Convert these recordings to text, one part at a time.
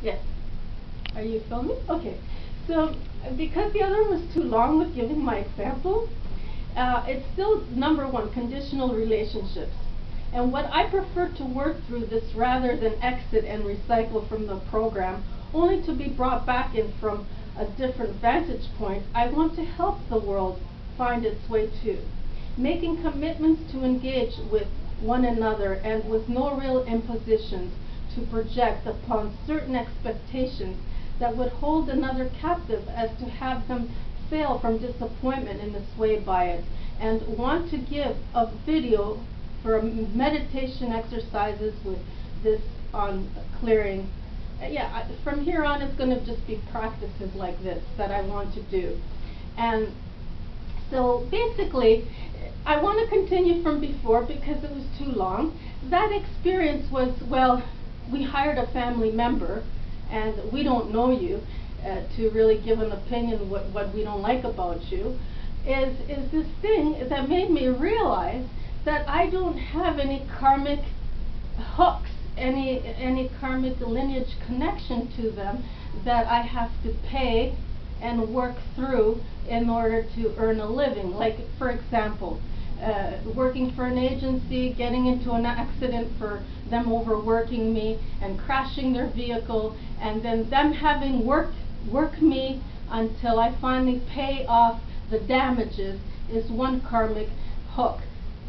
Yes. Are you filming? Okay. So, because the other was too long with giving my example, it's still number one, conditional relationships. And what I prefer to work through this rather than exit and recycle from the program, only to be brought back in from a different vantage point, I want to help the world find its way too. Making commitments to engage with one another and with no real impositions to project upon certain expectations that would hold another captive as to have them fail from disappointment and swayed by it, and want to give a video for meditation exercises with this on clearing. From here on it's going to just be practices like this that I want to do. And so basically, I want to continue from before because it was too long. That experience was, well, we hired a family member and we don't know you to really give an opinion what we don't like about you, is this thing that made me realize that I don't have any karmic hooks, any karmic lineage connection to them that I have to pay and work through in order to earn a living. Like, for example, working for an agency, getting into an accident for them overworking me and crashing their vehicle, and then them having work me until I finally pay off the damages, is one karmic hook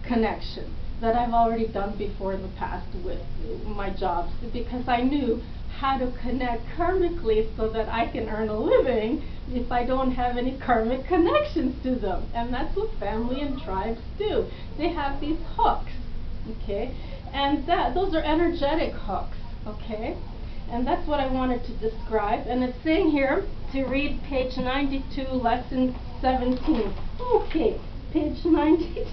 connection that I've already done before in the past with my jobs, because I knew how to connect karmically so that I can earn a living if I don't have any karmic connections to them. And that's what family and tribes do. They have these hooks, okay? And those are energetic hooks, okay? And that's what I wanted to describe. And it's saying here to read page 92, lesson 17. Okay, page 92.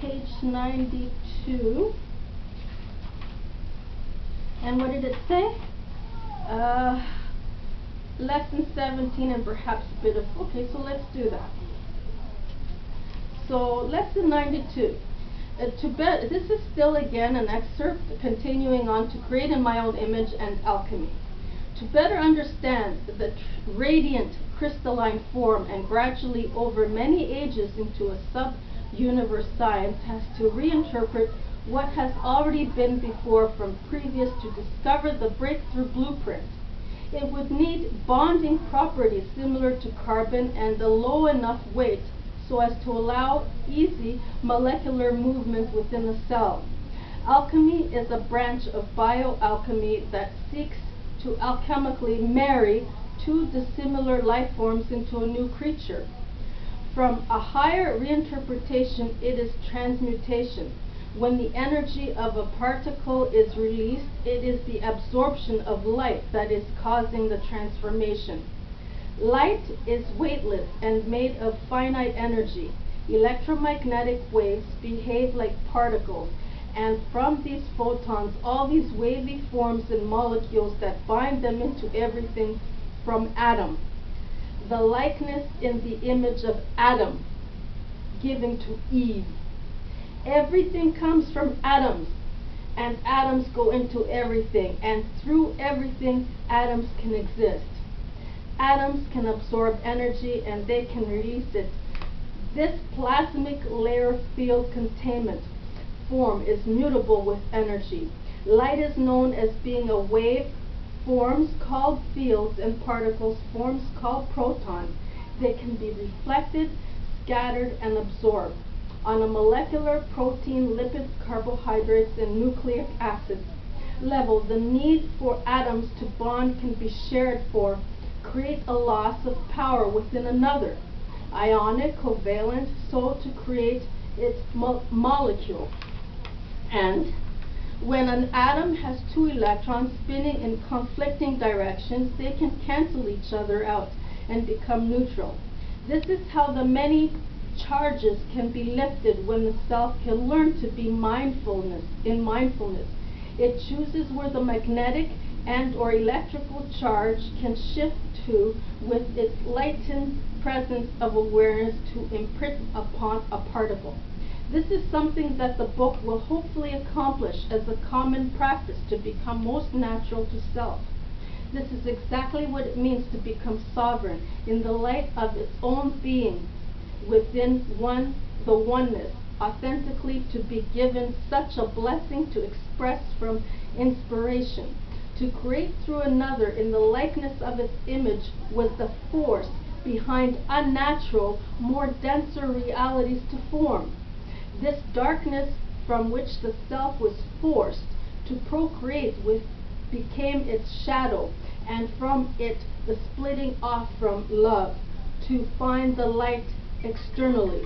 Page 92. And what did it say? Lesson 17 and perhaps a bit of, okay, so let's do that. So lesson 92. This is still again an excerpt continuing on to create in my own image and alchemy. To better understand the radiant crystalline form and gradually over many ages into a sub-universe, science has to reinterpret what has already been before from previous to discover the breakthrough blueprint. It would need bonding properties similar to carbon and a low enough weight so as to allow easy molecular movement within the cell. Alchemy is a branch of bioalchemy that seeks to alchemically marry two dissimilar life forms into a new creature. From a higher reinterpretation, it is transmutation. When the energy of a particle is released, it is the absorption of light that is causing the transformation. Light is weightless and made of finite energy. Electromagnetic waves behave like particles, and from these photons, all these wavy forms and molecules that bind them into everything from Adam. The likeness in the image of Adam, given to Eve. Everything comes from atoms, and atoms go into everything, and through everything, atoms can exist. Atoms can absorb energy, and they can release it. This plasmic layer field containment form is mutable with energy. Light is known as being a wave, forms called fields, and particles, forms called protons. They can be reflected, scattered, and absorbed. On a molecular, protein, lipids, carbohydrates, and nucleic acids level, the need for atoms to bond can be shared for, create a loss of power within another. Ionic, covalent, so to create its molecule. And when an atom has two electrons spinning in conflicting directions, they can cancel each other out and become neutral. This is how the many charges can be lifted when the self can learn to be in mindfulness. It chooses where the magnetic and or electrical charge can shift to with its latent presence of awareness to imprint upon a particle. This is something that the book will hopefully accomplish as a common practice to become most natural to self. This is exactly what it means to become sovereign in the light of its own being within the oneness, authentically to be given such a blessing to express from inspiration. To create through another in the likeness of its image was the force behind unnatural, more denser realities to form. This darkness from which the self was forced to procreate with became its shadow, and from it the splitting off from love to find the light externally.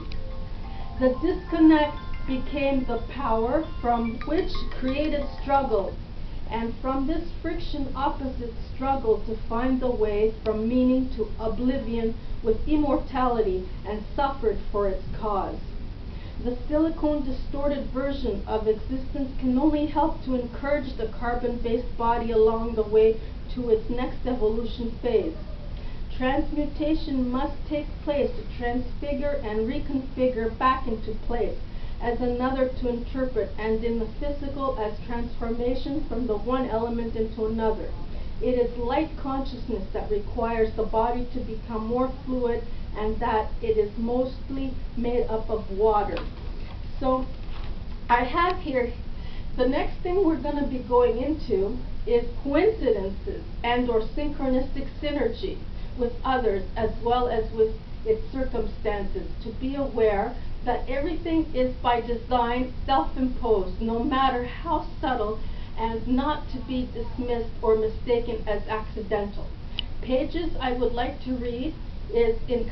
The disconnect became the power from which created struggle, and from this friction opposite struggle to find the way from meaning to oblivion with immortality, and suffered for its cause. The silicone distorted version of existence can only help to encourage the carbon-based body along the way to its next evolution phase. Transmutation must take place to transfigure and reconfigure back into place as another to interpret, and in the physical as transformation from the one element into another. It is light consciousness that requires the body to become more fluid, and that it is mostly made up of water. So I have here, the next thing we're going to be going into is coincidences and or synchronistic synergy with others as well as with its circumstances, to be aware that everything is by design self-imposed, no matter how subtle, and not to be dismissed or mistaken as accidental. Pages I would like to read is in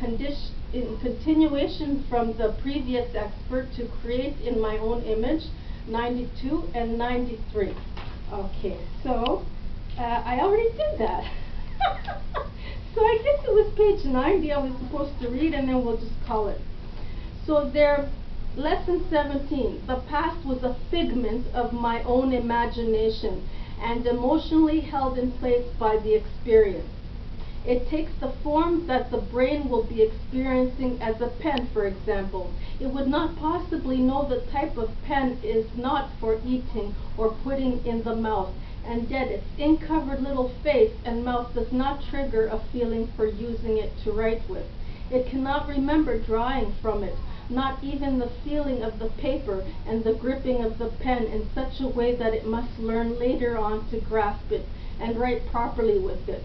continuation from the previous expert, to create in my own image, 92 and 93. Okay, so I already did that. So I guess it was page 90 I was supposed to read, and then we'll just call it. So there, lesson 17, the past was a figment of my own imagination and emotionally held in place by the experience. It takes the form that the brain will be experiencing as a pen, for example. It would not possibly know the type of pen is not for eating or putting in the mouth, and yet its ink-covered little face and mouth does not trigger a feeling for using it to write with. It cannot remember drawing from it, not even the feeling of the paper and the gripping of the pen in such a way that it must learn later on to grasp it and write properly with it.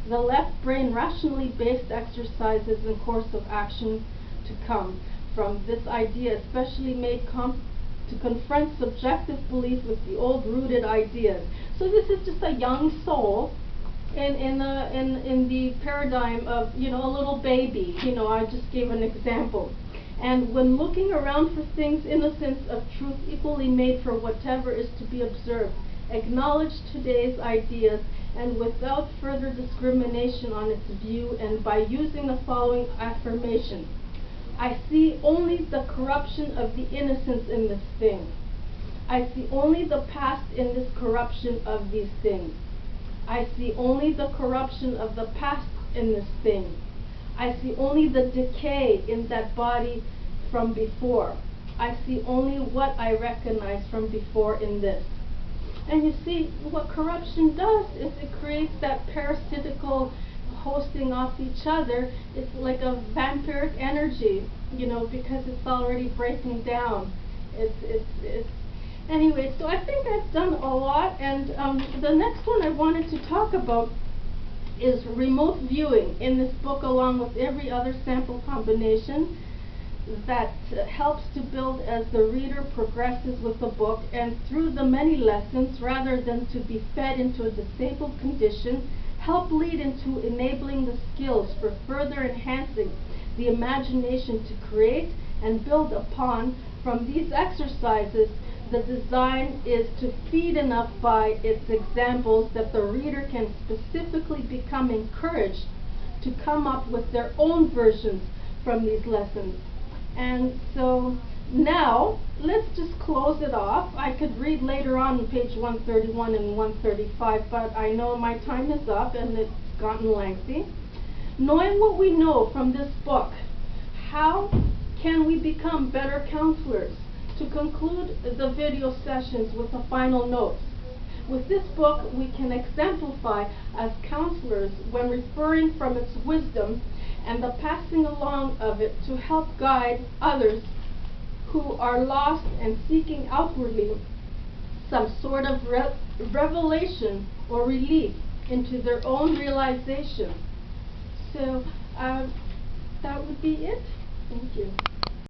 The left brain rationally based exercises and course of action to come from this idea, especially made to confront subjective belief with the old rooted ideas. So this is just a young soul in the paradigm of, a little baby. I just gave an example. And when looking around for things, innocence of truth equally made for whatever is to be observed, acknowledge today's ideas and without further discrimination on its view, and by using the following affirmation: I see only the corruption of the innocence in this thing. I see only the past in this corruption of these things. I see only the corruption of the past in this thing. I see only the decay in that body from before. I see only what I recognize from before in this. And you see, what corruption does is it creates that parasitical hosting off each other. It's like a vampiric energy, because it's already breaking down. Anyway, so I think I've done a lot, and the next one I wanted to talk about is remote viewing in this book, along with every other sample combination that helps to build as the reader progresses with the book and through the many lessons, rather than to be fed into a disabled condition, help lead into enabling the skills for further enhancing the imagination to create and build upon. From these exercises, the design is to feed enough by its examples that the reader can specifically become encouraged to come up with their own versions from these lessons. And so now, let's just close it off. I could read later on page 131 and 135, but I know my time is up and it's gotten lengthy. Knowing what we know from this book, how can we become better counselors? To conclude the video sessions with a final note, with this book we can exemplify as counselors when referring from its wisdom and the passing along of it to help guide others who are lost and seeking outwardly some sort of revelation or relief into their own realization. So that would be it. Thank you.